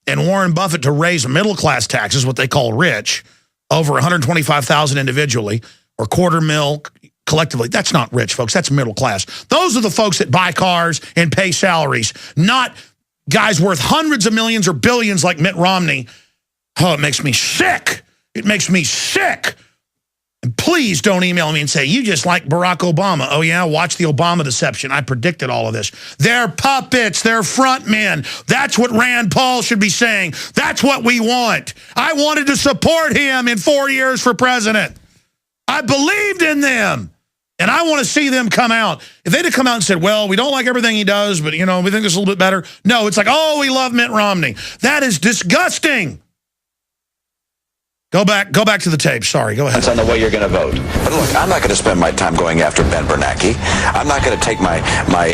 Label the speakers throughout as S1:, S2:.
S1: and Warren Buffett to raise middle-class taxes, what they call rich, over $125,000 individually, or $250,000 collectively. That's not rich, folks. That's middle class. Those are the folks that buy cars and pay salaries, not guys worth hundreds of millions or billions like Mitt Romney. Oh, it makes me sick. It makes me sick. And please don't email me and say, you just like Barack Obama. Oh, yeah? Watch the Obama deception. I predicted all of this. They're puppets. They're front men. That's what Rand Paul should be saying. That's what we want. I wanted to support him in 4 years for president. I believed in them. And I want to see them come out. If they'd have come out and said, well, we don't like everything he does, but, you know, we think it's a little bit better. No, it's like, oh, we love Mitt Romney. That is disgusting. Go back to the tape. Sorry, go ahead.
S2: That's on the way you're going to vote. But look, I'm not going to spend my time going after Ben Bernanke. I'm not going to take my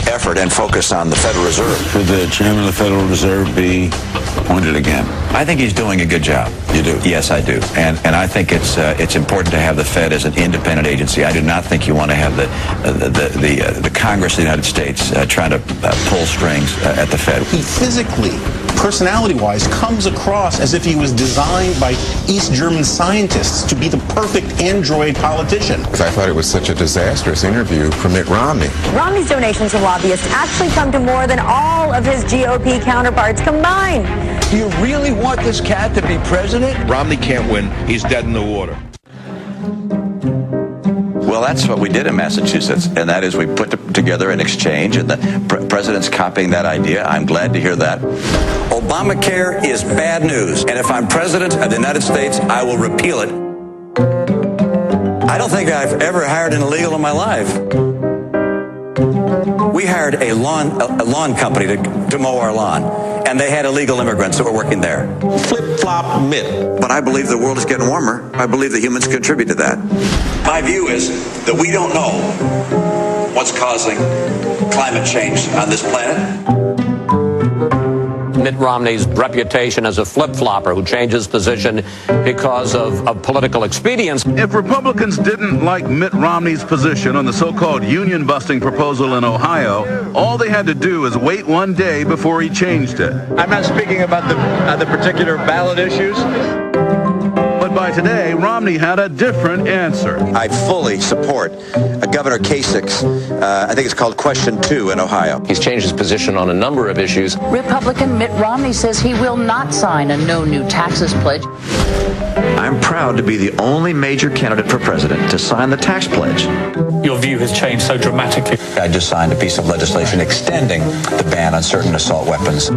S2: effort and focus on the Federal Reserve.
S3: Should the chairman of the Federal Reserve be appointed again?
S2: I think he's doing a good job.
S3: You do?
S2: Yes, I do. And I think it's important to have the Fed as an independent agency. I do not think you want to have the Congress of the United States trying to pull strings at the Fed.
S4: He physically, personality-wise, comes across as if he was designed by East German scientists to be the perfect android politician.
S5: I thought it was such a disastrous interview for Mitt Romney.
S6: Romney's donations to lobbyists actually come to more than all of his GOP counterparts combined.
S2: Do you really want this cat to be president?
S7: Romney can't win. He's dead in the water.
S2: Well, that's what we did in Massachusetts, and that is we put together an exchange, and the president's copying that idea. I'm glad to hear that. Obamacare is bad news, and if I'm president of the United States, I will repeal it. I don't think I've ever hired an illegal in my life. We hired a lawn company to mow our lawn, and they had illegal immigrants that were working there.
S4: Flip-flop Mitt.
S2: But I believe the world is getting warmer. I believe that humans contribute to that. My view is that we don't know what's causing climate change on this planet.
S8: Mitt Romney's reputation as a flip-flopper who changes position because of political expedience.
S3: If Republicans didn't like Mitt Romney's position on the so-called union-busting proposal in Ohio, all they had to do is wait one day before he changed it.
S7: I'm not speaking about the particular ballot issues.
S3: But by today, Romney had a different answer.
S2: I fully support Governor Kasich's, I think it's called Question 2 in Ohio.
S8: He's changed his position on a number of issues.
S9: Republican Mitt Romney says he will not sign a no new taxes pledge.
S2: I'm proud to be the only major candidate for president to sign the tax pledge.
S10: Your view has changed so dramatically.
S2: I just signed a piece of legislation extending the ban on certain assault weapons.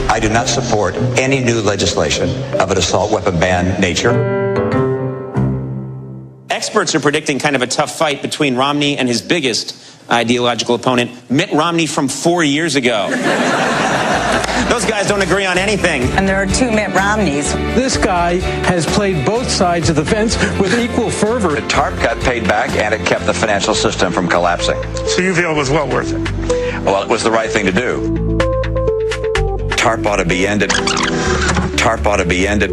S2: I do not support any new legislation of an assault weapon ban nature.
S11: Experts are predicting kind of a tough fight between Romney and his biggest ideological opponent, Mitt Romney from 4 years ago. Those guys don't agree on anything.
S6: And there are two Mitt Romneys.
S10: This guy has played both sides of the fence with equal fervor.
S2: The TARP got paid back, and it kept the financial system from collapsing.
S1: So you feel it was well worth it?
S2: Well, it was the right thing to do. TARP ought to be ended. TARP ought to be ended.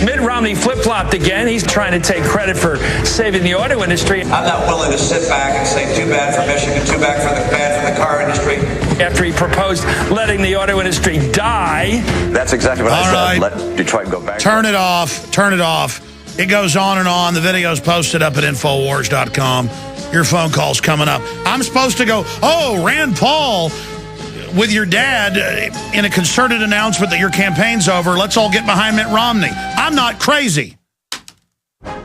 S10: Mitt Romney flip-flopped again. He's trying to take credit for saving the auto industry.
S2: I'm not willing to sit back and say too bad for Michigan, too bad for the car industry.
S10: After he proposed letting the auto industry die.
S2: That's exactly what I said. Let Detroit go back.
S1: Turn it off. Turn it off. It goes on and on. The video's posted up at Infowars.com. Your phone call's coming up. I'm supposed to go, oh, Rand Paul with your dad in a concerted announcement that your campaign's over. Let's all get behind Mitt Romney. I'm not crazy. Look,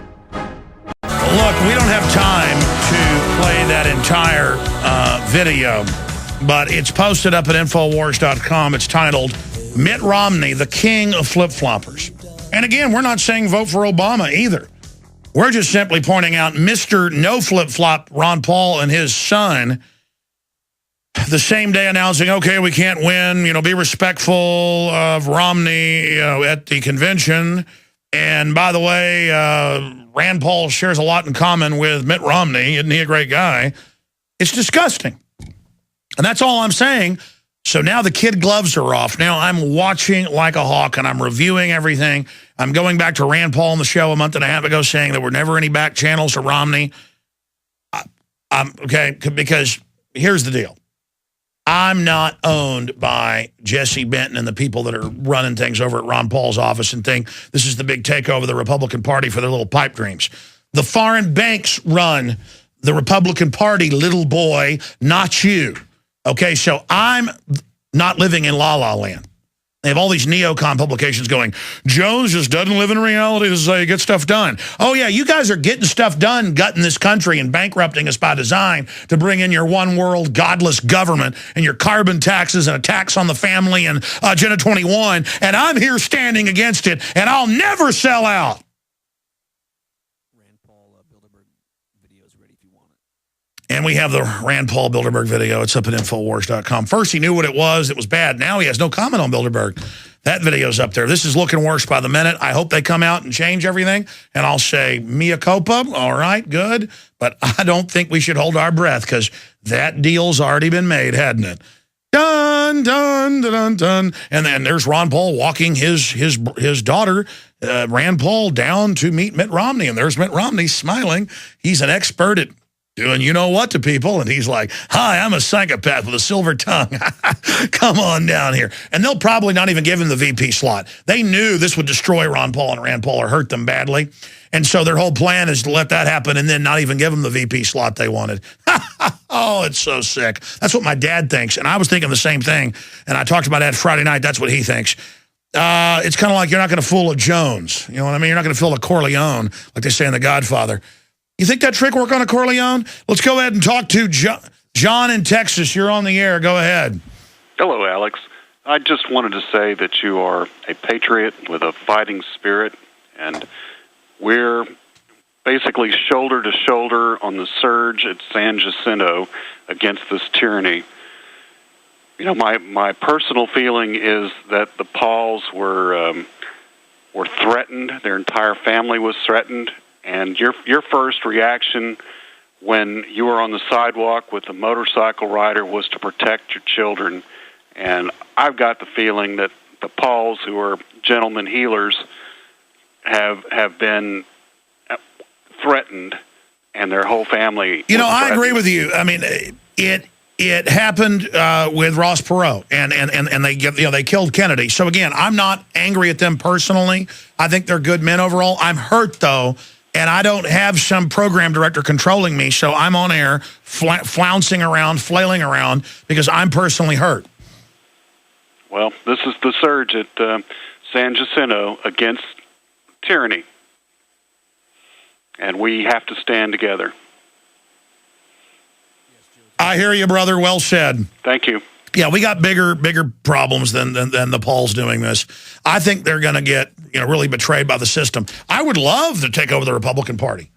S1: we don't have time to play that entire video, but it's posted up at Infowars.com. It's titled, Mitt Romney, the King of Flip-Floppers. And again, we're not saying vote for Obama either. We're just simply pointing out Mr. No Flip-Flop Ron Paul and his son the same day announcing, okay, we can't win, be respectful of Romney, at the convention. And by the way, Rand Paul shares a lot in common with Mitt Romney. Isn't he a great guy? It's disgusting. And that's all I'm saying. So now the kid gloves are off. Now I'm watching like a hawk and I'm reviewing everything. I'm going back to Rand Paul on the show a month and a half ago saying there were never any back channels to Romney. Okay, because here's the deal. I'm not owned by Jesse Benton and the people that are running things over at Ron Paul's office and think this is the big takeover of the Republican Party for their little pipe dreams. The foreign banks run the Republican Party, little boy, not you. Okay, so I'm not living in la-la land. They have all these neocon publications going, Jones just doesn't live in reality. This is how you get stuff done. Oh, yeah, you guys are getting stuff done, gutting this country and bankrupting us by design to bring in your one world godless government and your carbon taxes and a tax on the family and Agenda 21. And I'm here standing against it, and I'll never sell out. And we have the Rand Paul Bilderberg video. It's up at Infowars.com. First, he knew what it was. It was bad. Now he has no comment on Bilderberg. That video's up there. This is looking worse by the minute. I hope they come out and change everything. And I'll say, mea culpa. All right, good. But I don't think we should hold our breath because that deal's already been made, hadn't it? Dun, dun, dun, dun, dun. And then there's Ron Paul walking his daughter, Rand Paul, down to meet Mitt Romney. And there's Mitt Romney smiling. He's an expert at doing you-know-what to people, and he's like, hi, I'm a psychopath with a silver tongue. Come on down here. And they'll probably not even give him the VP slot. They knew this would destroy Ron Paul and Rand Paul or hurt them badly, and so their whole plan is to let that happen and then not even give them the VP slot they wanted. Oh, it's so sick. That's what my dad thinks, and I was thinking the same thing, and I talked to my dad Friday night. That's what he thinks. It's kind of like you're not going to fool a Jones. You know what I mean? You're not going to fool a Corleone, like they say in The Godfather. You think that trick work on a Corleone? Let's go ahead and talk to John in Texas. You're on the air. Go ahead.
S12: Hello, Alex. I just wanted to say that you are a patriot with a fighting spirit, and we're basically shoulder to shoulder on the surge at San Jacinto against this tyranny. You know, my personal feeling is that the Pauls were threatened. Their entire family was threatened. And your first reaction when you were on the sidewalk with the motorcycle rider was to protect your children. And I've got the feeling that the Pauls, who are gentlemen healers, have been threatened, and their whole family.
S1: You know, I agree with you. I mean, it happened with Ross Perot, and they killed Kennedy. So again, I'm not angry at them personally. I think they're good men overall. I'm hurt though. And I don't have some program director controlling me, so I'm on air flouncing around, flailing around, because I'm personally hurt.
S12: Well, this is the surge at San Jacinto against tyranny. And we have to stand together.
S1: I hear you, brother. Well said.
S12: Thank you.
S1: Yeah, we got bigger problems than the Pauls doing this. I think they're going to get really betrayed by the system. I would love to take over the Republican Party.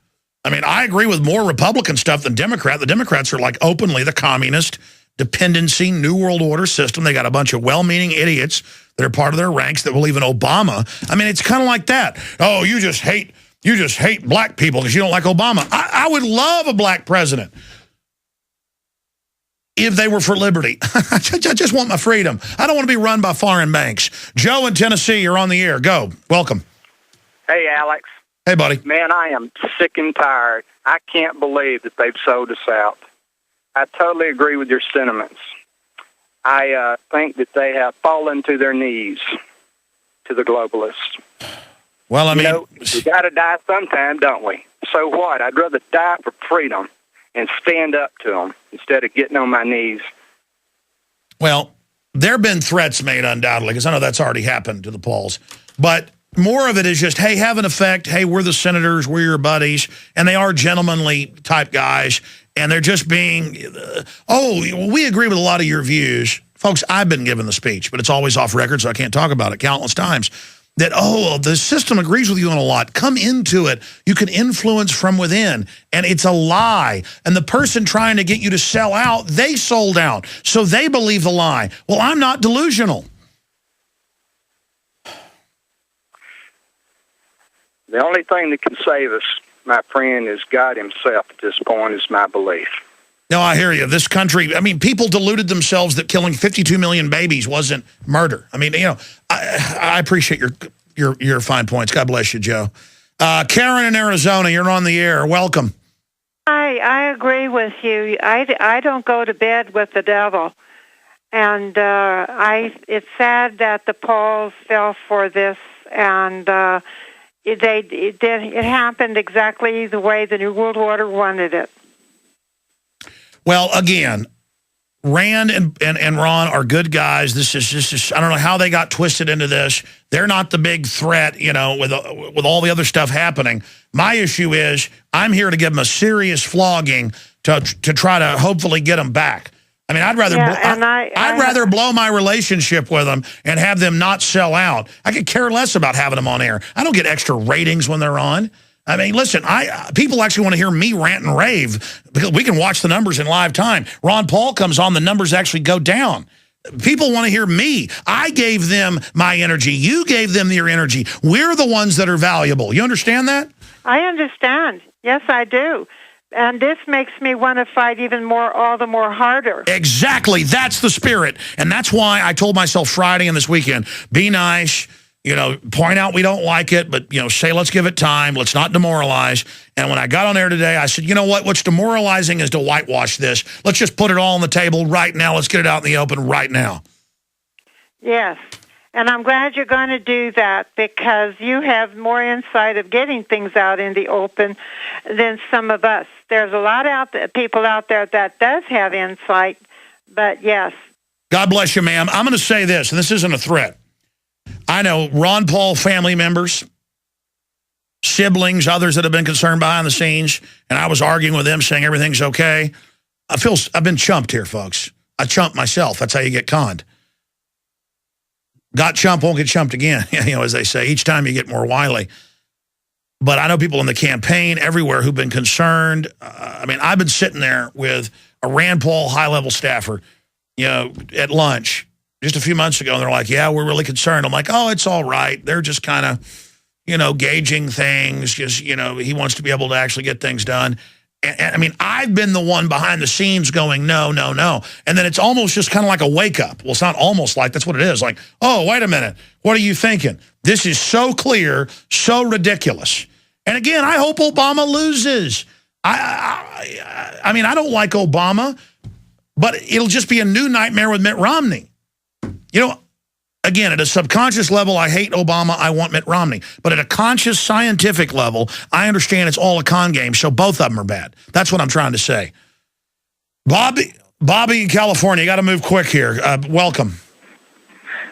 S1: I mean, I agree with more Republican stuff than Democrat. The Democrats are like openly the communist dependency, New World Order system. They got a bunch of well-meaning idiots that are part of their ranks that believe in Obama. I mean, it's kind of like that. Oh, you just hate black people because you don't like Obama. I would love a black president if they were for liberty. I just want my freedom. I don't want to be run by foreign banks. Joe in Tennessee, you're on the air. Go. Welcome.
S13: Hey, Alex.
S1: Hey, buddy.
S13: Man, I am sick and tired. I can't believe that they've sold us out. I totally agree with your sentiments. I think that they have fallen to their knees to the globalists.
S1: Well, I mean,
S13: we got to die sometime, don't we? So what? I'd rather die for freedom and stand up to them instead of getting on my knees.
S1: Well, there have been threats made, undoubtedly, because I know that's already happened to the Pauls. But more of it is just, hey, have an effect. Hey, we're the senators. We're your buddies. And they are gentlemanly type guys. And they're just being, we agree with a lot of your views. Folks, I've been given the speech, but it's always off record, so I can't talk about it countless times. That, the system agrees with you on a lot. Come into it. You can influence from within. And it's a lie. And the person trying to get you to sell out, they sold out. So they believe the lie. Well, I'm not delusional.
S13: The only thing that can save us, my friend, is God himself at this point, is my belief.
S1: No, I hear you. This country, I mean, people deluded themselves that killing 52 million babies wasn't murder. I mean, I appreciate your fine points. God bless you, Joe. Karen in Arizona, you're on the air. Welcome.
S14: Hi, I agree with you. I don't go to bed with the devil. And it's sad that the Pauls fell for this, and it happened exactly the way the New World Order wanted it.
S1: Well, again, Rand and Ron are good guys. This is just, I don't know how they got twisted into this. They're not the big threat, with all the other stuff happening. My issue is I'm here to give them a serious flogging to try to hopefully get them back. I mean, I'd rather blow my relationship with them and have them not sell out. I could care less about having them on air. I don't get extra ratings when they're on. I mean, listen, people actually want to hear me rant and rave because we can watch the numbers in live time. Ron Paul comes on, the numbers actually go down. People want to hear me. I gave them my energy. You gave them your energy. We're the ones that are valuable. You understand that?
S14: I understand. Yes, I do. And this makes me want to fight even more, all the more harder.
S1: Exactly. That's the spirit. And that's why I told myself Friday and this weekend, be nice, point out we don't like it, but, say let's give it time. Let's not demoralize. And when I got on air today, I said, you know what? What's demoralizing is to whitewash this. Let's just put it all on the table right now. Let's get it out in the open right now.
S14: Yes. And I'm glad you're going to do that because you have more insight of getting things out in the open than some of us. There's a lot of people out there that does have insight, but yes.
S1: God bless you, ma'am. I'm going to say this, and this isn't a threat. I know Ron Paul family members, siblings, others that have been concerned behind the scenes, and I was arguing with them saying everything's okay. I've been chumped here, folks. I chumped myself. That's how you get conned. Got chumped, won't get chumped again, as they say. Each time you get more wily. But I know people in the campaign everywhere who've been concerned. I've been sitting there with a Rand Paul high-level staffer, at lunch just a few months ago, and they're like, yeah, we're really concerned. I'm like, oh, it's all right. They're just kind of, gauging things. Just, he wants to be able to actually get things done. And I've been the one behind the scenes going, no, no, no. And then it's almost just kind of like a wake-up. Well, it's not almost like, that's what it is. Like, oh, wait a minute. What are you thinking? This is so clear, so ridiculous. And again, I hope Obama loses. I don't like Obama, but it'll just be a new nightmare with Mitt Romney. Again, at a subconscious level, I hate Obama. I want Mitt Romney. But at a conscious, scientific level, I understand it's all a con game, so both of them are bad. That's what I'm trying to say. Bobby in California, you got to move quick here. Welcome.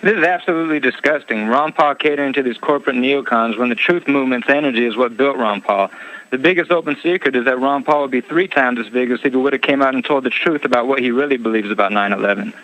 S15: This is absolutely disgusting. Ron Paul catering to these corporate neocons when the truth movement's energy is what built Ron Paul. The biggest open secret is that Ron Paul would be 3 times as big if he would have came out and told the truth about what he really believes about 9/11.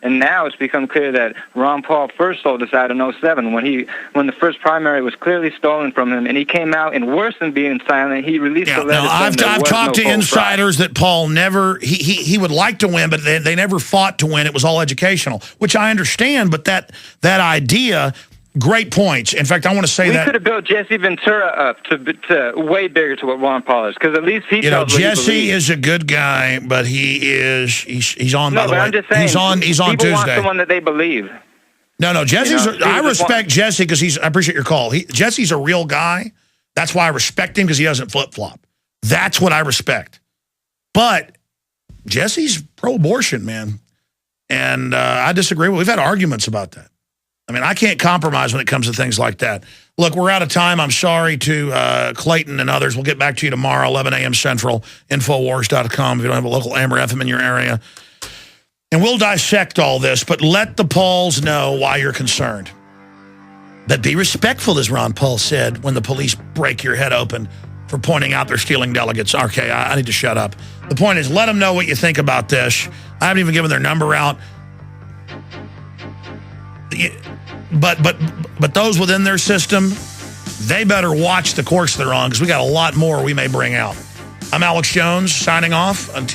S15: And now it's become clear that Ron Paul first sold us out in 2007 when the first primary was clearly stolen from him, and he came out, and worse than being silent, he released a letter.
S1: I've talked to insiders that Paul never, he would like to win, but they never fought to win. It was all educational, which I understand, but that idea, great points. In fact, I want to say that
S15: we could have built Jesse Ventura up to way bigger to what Ron Paul is, because at least he tells what
S1: Jesse is a good guy, but he's on.
S15: No,
S1: by the way,
S15: I'm just saying,
S1: he's on
S15: people
S1: Tuesday.
S15: Want someone that they believe.
S1: No, Jesse's. I respect Jesse because I appreciate your call. Jesse's a real guy. That's why I respect him, because he doesn't flip flop. That's what I respect. But Jesse's pro-abortion, man, and I disagree. We've had arguments about that. I can't compromise when it comes to things like that. Look, we're out of time. I'm sorry to Clayton and others. We'll get back to you tomorrow, 11 a.m. Central, Infowars.com if you don't have a local Amber FM in your area. And we'll dissect all this, but let the Pauls know why you're concerned. But be respectful, as Ron Paul said, when the police break your head open for pointing out they're stealing delegates. Okay, I need to shut up. The point is, let them know what you think about this. I haven't even given their number out. But those within their system, they better watch the course they're on, because we got a lot more we may bring out. I'm Alex Jones, signing off. Until